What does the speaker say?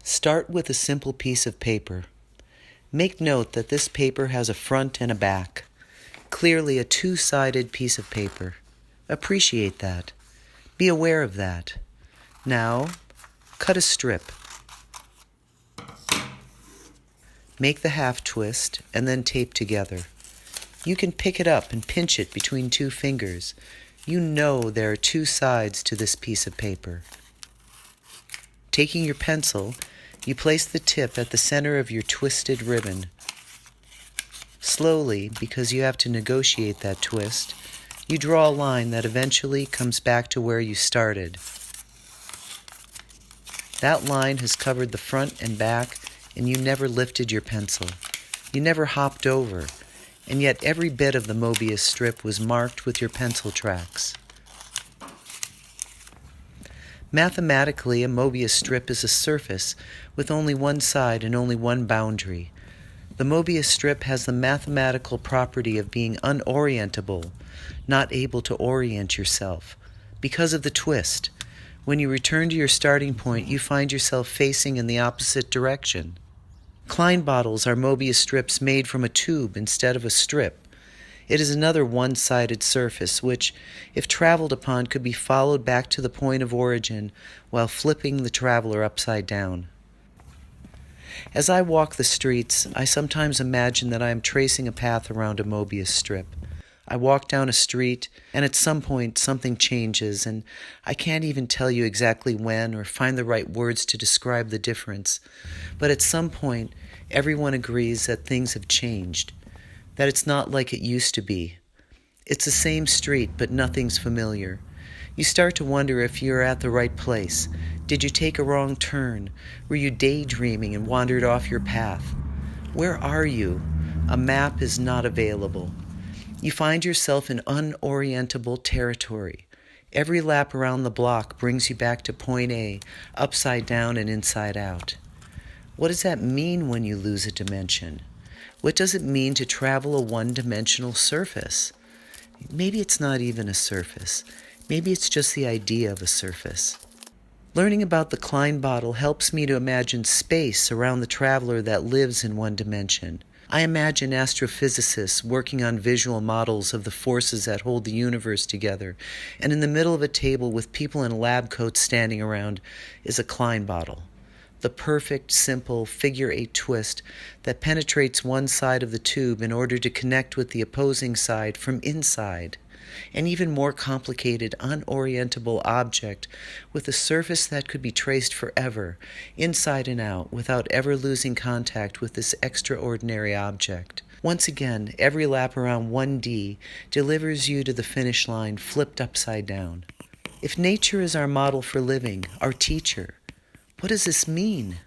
Start with a simple piece of paper. Make note that this paper has a front and a back. Clearly a two-sided piece of paper. Appreciate that. Be aware of that. Now, cut a strip. Make the half twist and then tape together. You can pick it up and pinch it between two fingers. You know there are two sides to this piece of paper. Taking your pencil, you place the tip at the center of your twisted ribbon. Slowly, because you have to negotiate that twist, you draw a line that eventually comes back to where you started. That line has covered the front and back, and you never lifted your pencil. You never hopped over, and yet every bit of the Mobius strip was marked with your pencil tracks. Mathematically, a Mobius strip is a surface with only one side and only one boundary. The Mobius strip has the mathematical property of being unorientable, not able to orient yourself, because of the twist. When you return to your starting point, you find yourself facing in the opposite direction. Klein bottles are Mobius strips made from a tube instead of a strip. It is another one-sided surface which, if traveled upon, could be followed back to the point of origin while flipping the traveler upside down. As I walk the streets, I sometimes imagine that I am tracing a path around a Mobius strip. I walk down a street, and at some point something changes, and I can't even tell you exactly when or find the right words to describe the difference. But at some point, everyone agrees that things have changed, that it's not like it used to be. It's the same street, but nothing's familiar. You start to wonder if you're at the right place. Did you take a wrong turn? Were you daydreaming and wandered off your path? Where are you? A map is not available. You find yourself in unorientable territory. Every lap around the block brings you back to point A, upside down and inside out. What does that mean when you lose a dimension? What does it mean to travel a one-dimensional surface? Maybe it's not even a surface. Maybe it's just the idea of a surface. Learning about the Klein bottle helps me to imagine space around the traveler that lives in one dimension. I imagine astrophysicists working on visual models of the forces that hold the universe together, and in the middle of a table with people in lab coats standing around is a Klein bottle. The perfect, simple, figure-8 twist that penetrates one side of the tube in order to connect with the opposing side from inside. An even more complicated, unorientable object with a surface that could be traced forever, inside and out, without ever losing contact with this extraordinary object. Once again, every lap around 1D delivers you to the finish line flipped upside down. If nature is our model for living, our teacher, what does this mean?